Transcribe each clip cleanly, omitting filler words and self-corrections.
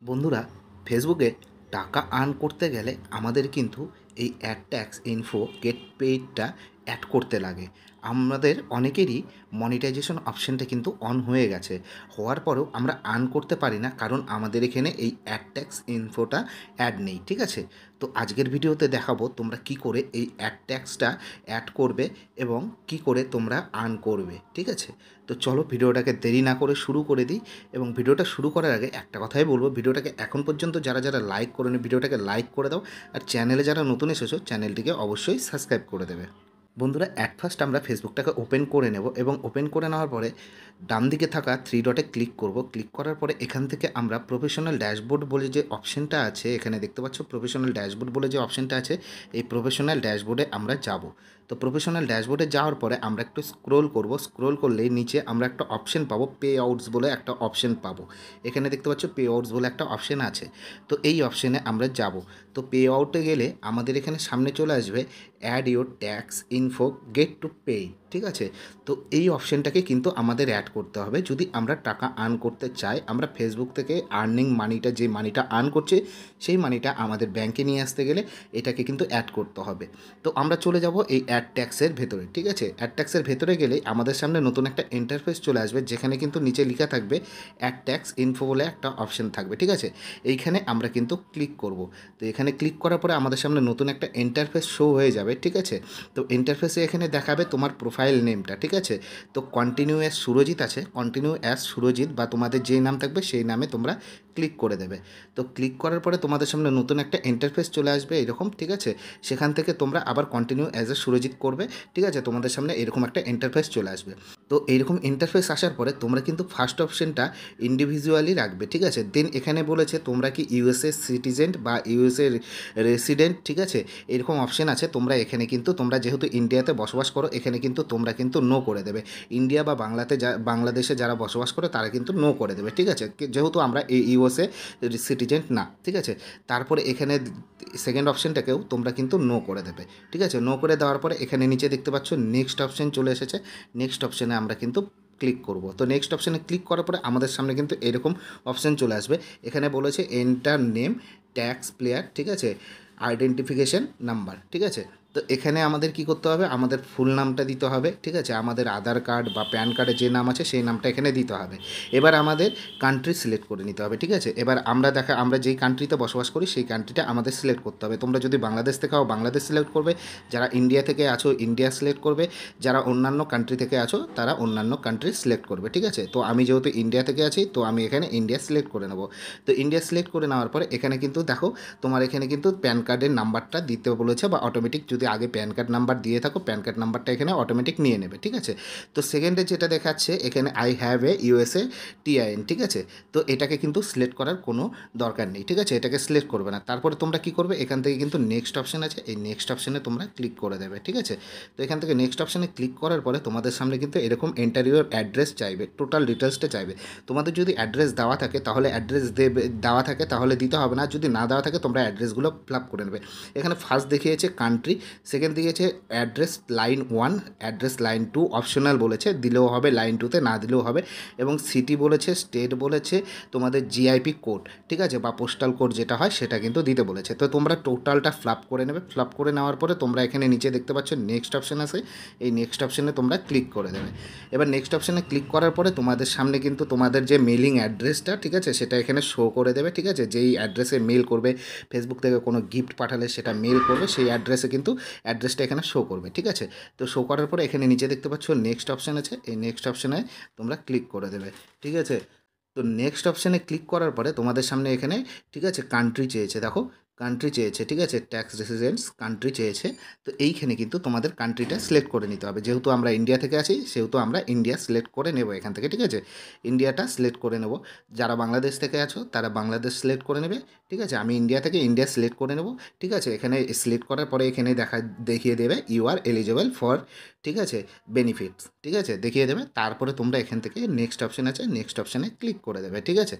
বন্ধুরা, ফেসবুকে টাকা আর্ন করতে গেলে আমাদের কিন্তু এই অ্যাড ট্যাক্স ইনফো গেট পেইডটা অ্যাড করতে লাগে। আমাদের অনেকেরই মনিটাইজেশন অপশানটা কিন্তু অন হয়ে গেছে, হওয়ার পরেও আমরা আর্ন করতে পারি না, কারণ আমাদের এখানে এই অ্যাড ট্যাক্স ইনফোটা অ্যাড নেই। ঠিক আছে, তো আজকের ভিডিওতে দেখাবো তোমরা কি করে এই অ্যাড ট্যাক্সটা অ্যাড করবে এবং কি করে তোমরা আর্ন করবে। ঠিক আছে, তো চলো ভিডিওটাকে দেরি না করে শুরু করে দিই। এবং ভিডিওটা শুরু করার আগে একটা কথাই বলবো, ভিডিওটাকে এখন পর্যন্ত যারা যারা লাইক করেনি ভিডিওটাকে লাইক করে দাও, আর চ্যানেলে যারা নতুন এসেছো চ্যানেলটিকে অবশ্যই সাবস্ক্রাইব করে দেবে। বন্ধুরা, অ্যাট ফার্স্ট আমরা ফেসবুকটাকে ওপেন করে নেব এবং ওপেন করে নেওয়ার পরে ডান দিকে থাকা থ্রি ডটে ক্লিক করব। ক্লিক করার পরে এখান থেকে আমরা প্রফেশনাল ড্যাশবোর্ড বলে যে অপশানটা আছে, এখানে দেখতে পাচ্ছ প্রফেশনাল ড্যাশবোর্ড বলে যে অপশানটা আছে, এই প্রফেশনাল ড্যাশবোর্ডে আমরা যাব। তো প্রফেশনাল ড্যাশবোর্ডে যাওয়ার পরে আমরা একটু স্ক্রোল করব। স্ক্রোল করলেই নিচে আমরা একটা অপশান পাবো, পে আউটস বলে একটা অপশান পাবো। এখানে দেখতে পাচ্ছ পে আউটস বলে একটা অপশান আছে, তো এই অপশানে আমরা যাব। তো পে আউটে গেলে আমাদের এখানে সামনে চলে আসবে add your tax info get to pay. ঠিক আছে, তো এই অপশানটাকে কিন্তু আমাদের অ্যাড করতে হবে যদি আমরা টাকা আর্ন করতে চাই। আমরা ফেসবুক থেকে আর্নিং মানিটা, যে মানিটা আর্ন করছে সেই মানিটা আমাদের ব্যাংকে নিয়ে আসতে গেলে এটাকে কিন্তু অ্যাড করতে হবে। তো আমরা চলে যাব এই অ্যাড ট্যাক্সের ভেতরে। ঠিক আছে, অ্যাড ট্যাক্সের ভেতরে গেলেই আমাদের সামনে নতুন একটা ইন্টারফেস চলে আসবে, যেখানে কিন্তু নিচে লেখা থাকবে অ্যাড ট্যাক্স ইনফো বলে একটা অপশান থাকবে। ঠিক আছে, এইখানে আমরা কিন্তু ক্লিক করব। তো এখানে ক্লিক করার পরে আমাদের সামনে নতুন একটা ইন্টারফেস শো হয়ে যাবে। ঠিক আছে, তো ইন্টারফেসে এখানে দেখাবে তোমার প্রোফাইল নেমটা। ঠিক আছে, তো কন্টিনিউ অ্যাজ সুরজিৎ আছে, কন্টিনিউ অ্যাজ সুরজিৎ বা তোমাদের যেই নাম থাকবে সেই নামে তোমরা ক্লিক করে দেবে। তো ক্লিক করার পরে তোমাদের সামনে নতুন একটা ইন্টারফেস চলে আসবে এরকম। ঠিক আছে, সেখান থেকে তোমরা আবার কন্টিনিউ অ্যাজ এ সুরজিৎ করবে। ঠিক আছে, তোমাদের সামনে এরকম একটা ইন্টারফেস চলে আসবে। তো এইরকম ইন্টারফেস আসার পরে তোমরা কিন্তু ফার্স্ট অপশনটা ইন্ডিভিজুয়ালি রাখবে। ঠিক আছে, দেন এখানে বলেছে তোমরা কি ইউএসএ সিটিজেন বা ইউএসএ রেসিডেন্ট। ঠিক আছে, এরকম অপশন আছে। তোমরা এখানে কিন্তু তোমরা যেহেতু ইন্ডিয়াতে বসবাস করো, এখানে কিন্তু তোমরা কিন্তু নো করে দেবে। ইন্ডিয়া বা বাংলাদেশে যারা বসবাস করে তারা কিন্তু নো করে দেবে। ঠিক আছে, যেহেতু আমরা এই ইউএসএ সিটিজেন না। ঠিক আছে, তারপরে এখানে সেকেন্ড অপশনটাকেও তোমরা কিন্তু নো করে দেবে। ঠিক আছে, নো করে দেওয়ার পরে এখানে নিচে দেখতে পাচ্ছ নেক্সট অপশন চলে এসেছে। নেক্সট অপশনে আমরা কিন্তু ক্লিক করব। তো নেক্সট অপশানে ক্লিক করার পরে আমাদের সামনে কিন্তু এরকম অপশান চলে আসবে। এখানে বলেছে এন্টার নেম, ট্যাক্স প্লেয়ার। ঠিক আছে, আইডেন্টিফিকেশন নাম্বার। ঠিক আছে, তো এখানে আমাদের কি করতে হবে, আমাদের ফুল নামটা দিতে হবে। ঠিক আছে, আমাদের আধার কার্ড বা প্যান কার্ডে যে নাম আছে সেই নামটা এখানে দিতে হবে। এবার আমাদের কান্ট্রি সিলেক্ট করে নিতে হবে। ঠিক আছে, এবার আমরা যেই কান্ট্রিতে বসবাস করি সেই কান্ট্রিটা আমাদের সিলেক্ট করতে হবে। তোমরা যদি বাংলাদেশ থেকে হও বাংলাদেশ সিলেক্ট করবে, যারা ইন্ডিয়া থেকে আছো ইন্ডিয়া সিলেক্ট করবে, যারা অন্যান্য কান্ট্রি থেকে আছো তারা অন্যান্য কান্ট্রি সিলেক্ট করবে। ঠিক আছে, তো আমি যেহেতু ইন্ডিয়া থেকে আছি তো আমি এখানে ইন্ডিয়া সিলেক্ট করে নেব। তো ইন্ডিয়া সিলেক্ট করে নেওয়ার পরে এখানে কিন্তু দেখো তোমার এখানে কিন্তু প্যান কার্ডের নাম্বারটা দিতে বলেছে, বা অটোমেটিক যদি আগে প্যান কার্ড নাম্বার দিয়ে থাকো প্যান কার্ড নাম্বারটা এখানে অটোমেটিক নিয়ে নেবে। ঠিক আছে, তো সেকেন্ডে যেটা দেখাচ্ছে এখানে I have a USA TIN. ঠিক আছে, তো এটাকে কিন্তু সিলেক্ট করার কোনো দরকার নেই। ঠিক আছে, এটাকে সিলেক্ট করবে না। তারপরে তোমরা কি করবে, এখান থেকে কিন্তু নেক্সট অপশন আছে, এই নেক্সট অপশনে তোমরা ক্লিক করে দেবে। ঠিক আছে, তো এখান থেকে নেক্সট অপশনে ক্লিক করার পরে তোমাদের সামনে কিন্তু এরকম এন্টার ইউর অ্যাড্রেস চাইবে, টোটাল ডিটেলসটা চাইবে। তোমাদের যদি অ্যাড্রেস দেওয়া থাকে তাহলে অ্যাড্রেস দেওয়া থাকে তাহলে দিতে হবে না, যদি না দেওয়া থাকে তোমরা অ্যাড্রেসগুলো ফিল আপ করে নেবে। এখানে ফার্স্ট দেখিয়েছে কান্ট্রি, সেকেন্ড দিয়েছে address line 1, address line 2 optional বলেছে, দিলেও হবে, লাইন 2তে না দিলেও হবে। এবং সিটি বলেছে, স্টেট বলেছে, তোমাদের জিআইপি কোড। ঠিক আছে, বা পোস্টাল কোড যেটা হয় সেটা কিন্তু দিতে বলেছে। তো তোমরা টোটালটা ফ্লাপ করে নেবে। ফ্লাপ করে নেওয়ার পরে তোমরা এখানে নিচে দেখতে পাচ্ছ নেক্সট অপশন আছে, এই নেক্সট অপশনে তোমরা ক্লিক করে দেবে। এবার নেক্সট অপশনে ক্লিক করার পরে তোমাদের সামনে কিন্তু তোমাদের যে মেলিং অ্যাড্রেসটা, ঠিক আছে, সেটা এখানে শো করে দেবে। ঠিক আছে, যেই অ্যাড্রেসে মেল করবে, ফেসবুক থেকে কোনো গিফট পাঠালে সেটা মেল করবে, সেই অ্যাড্রেসে কিন্তু অ্যাড্রেসটা এখানে শো করবে। ঠিক আছে, তো শো করার পরে এখানে নিচে দেখতে পাচ্ছ নেক্সট অপশান আছে, এই নেক্সট অপশানে তোমরা ক্লিক করে দেবে। ঠিক আছে, তো নেক্সট অপশানে ক্লিক করার পরে তোমাদের সামনে এখানে, ঠিক আছে, কান্ট্রি চেয়েছে, দেখো কান্ট্রি চেয়েছে। ঠিক আছে, ট্যাক্স রেসিডেন্টস কান্ট্রি চেয়েছে। তো এইখানে কিন্তু তোমাদের কান্ট্রিটা সিলেক্ট করে নিতে হবে। যেহেতু আমরা ইন্ডিয়া থেকে আছি সেহেতু আমরা ইন্ডিয়া সিলেক্ট করে নেব এখান থেকে। ঠিক আছে, ইন্ডিয়াটা সিলেক্ট করে নেব। যারা বাংলাদেশ থেকে আছো তারা বাংলাদেশ সিলেক্ট করে নেবে। ঠিক আছে, আমি ইন্ডিয়া থেকে ইন্ডিয়া সিলেক্ট করে নেব। ঠিক আছে, এখানে সিলেক্ট করার পরে এখানে দেখিয়ে দেবে ইউ আর এলিজেবল ফর, ঠিক আছে, বেনিফিটস। ঠিক আছে, দেখিয়ে দেবে। তারপরে তোমরা এখান থেকে নেক্সট অপশান আছে, নেক্সট অপশানে ক্লিক করে দেবে। ঠিক আছে,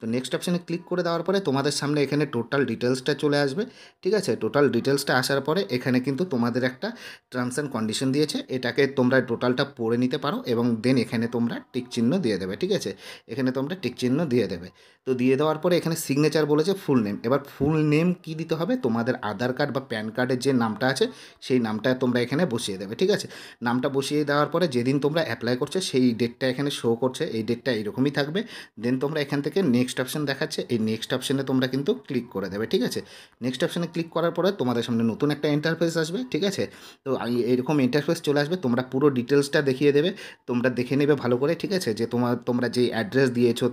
তো নেক্সট অপশানে ক্লিক করে দেওয়ার পরে তোমাদের সামনে এখানে টোটাল ডিটেলসটা চলে আসবে, ঠিক আছে। টোটাল ডিটেলসটা আসার পরে এখানে কিন্তু তোমাদের একটা টার্মস অ্যান্ড কন্ডিশন দিয়েছে, এটাকে তোমরা টোটালটা পড়ে নিতে পারো এবং দেন এখানে তোমরা টিক চিহ্ন দিয়ে দেবে, ঠিক আছে। এখানে তোমরা টিক চিহ্ন দিয়ে দেবে। তো দিয়ে দেওয়ার পরে এখানে সিগনেচার বলেছে ফুল নেম। এবার ফুল নেম কী দিতে হবে, তোমাদের আধার কার্ড বা প্যান কার্ডের যে নামটা আছে সেই নামটা তোমরা এখানে বসিয়ে দেবে, ঠিক আছে। নামটা বসিয়ে দেওয়ার পরে যেদিন তোমরা অ্যাপ্লাই করছো সেই ডেটটা এখানে শো করছে, এই ডেটটা এরকমই থাকবে। দেন তোমরা এখান থেকে নেক্সট অপশান দেখাচ্ছে, এই নেক্সট অপশানে তোমরা কিন্তু ক্লিক করে দেবে, ঠিক আছে। নেক্সট অপশানে ক্লিক করার পরে তোমাদের সামনে নতুন একটা ইন্টারফেস আসবে, ঠিক আছে। তো এইরকম ইন্টারফেস চলে আসবে, তোমরা পুরো ডিটেলসটা দেখিয়ে দেবে, তোমরা দেখে নেবে ভালো করে, ঠিক আছে, যে তোমরা যে অ্যাড্রেস দিয়েছো,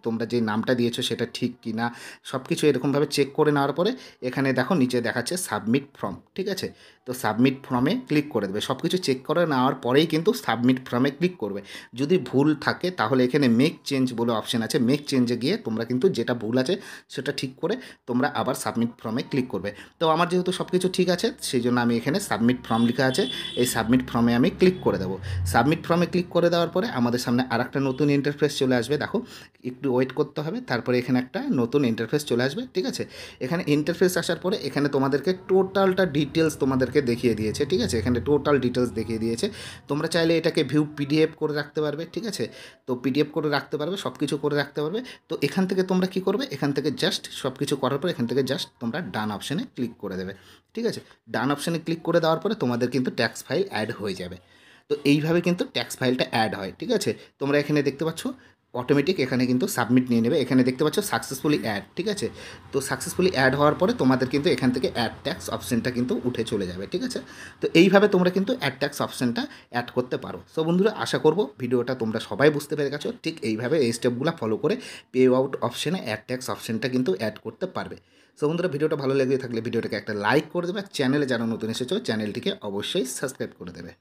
তোমরা যে নামটা দিয়েছো সেটা ঠিক কি না, সব কিছু এরকমভাবে চেক করে নেওয়ার পরে এখানে দেখো নিচে দেখাচ্ছে সাবমিট ফর্ম, ঠিক আছে। তো সাবমিট ফর্মে ক্লিক করে দেবে, সব কিছু চেক করে নেওয়ার পরেই কিন্তু সাবমিট ফর্মে ক্লিক করবে। যদি ভুল থাকে তাহলে এখানে মেক চেঞ্জ বলে অপশান আছে, মেক চেঞ্জে গিয়ে তোমরা কিন্তু যেটা ভুল আছে সেটা ঠিক করে তোমরা আবার সাবমিট ফর্মে ক্লিক করবে। তো আমার যেহেতু সব কিছু ঠিক আছে সেই জন্য আমি এখানে সাবমিট ফর্ম লেখা আছে, এই সাবমিট ফর্মে আমি ক্লিক করে দেবো। সাবমিট ফর্মে ক্লিক করে দেওয়ার পরে আমাদের সামনে আরেকটা নতুন ইন্টারফেস চলে আসবে, দেখো একটু ওয়েট করতে হবে, তারপরে এখানে একটা নতুন ইন্টারফেস চলে আসবে, ঠিক আছে। এখানে ইন্টারফেস আসার পরে এখানে তোমাদেরকে টোটালটা ডিটেলস তোমাদেরকে দেখিয়ে দিয়েছে, ঠিক আছে। এখানে টোটাল ডিটেলস দেখিয়ে দিয়েছে, তোমরা চাইলে এটাকে ভিউ পিডিএফ করে রাখতে পারবে, ঠিক আছে। তো পিডিএফ করে রাখতে পারবে, সব কিছু করে রাখতে পারবে। তো এখান থেকে তোমরা কি করবে, এখান থেকে জাস্ট সব কিছু করার পর এখান থেকে জাস্ট তোমরা ডান অপশানে ক্লিক করে দেবে, ঠিক আছে। ডান অপশানে ক্লিক করে দেওয়ার পরে তোমাদের কিন্তু ট্যাক্স ফাইল অ্যাড হয়ে যাবে। তো এইভাবে কিন্তু ট্যাক্স ফাইলটা অ্যাড হয়, ঠিক আছে। তোমরা এখানে দেখতে পাচ্ছ অটোমেটিক এখানে কিন্তু সাবমিট নিয়ে নেবে, এখানে দেখতে পাচ্ছ সাকসেসফুলি অ্যাড, ঠিক আছে। তো সাকসেসফুলি অ্যাড হওয়ার পরে তোমাদের কিন্তু এখান থেকে অ্যাড ট্যাক্স অপশানটা কিন্তু উঠে চলে যাবে, ঠিক আছে। তো এইভাবে তোমরা কিন্তু অ্যাড ট্যাক্স অপশানটা অ্যাড করতে পারো। সো বন্ধুরা, আশা করব ভিডিওটা তোমরা সবাই বুঝতে পেরে গেছো, ঠিক এইভাবে এই স্টেপগুলো ফলো করে পে আউট অপশানে অ্যাড ট্যাক্স অপশানটা কিন্তু অ্যাড করতে পারবে। সো বন্ধুরা, ভিডিওটা ভালো লেগে থাকলে ভিডিওটাকে একটা লাইক করে দেবে, চ্যানেলে যারা নতুন এসেছো চ্যানেলটিকে অবশ্যই সাবস্ক্রাইব করে দেবে।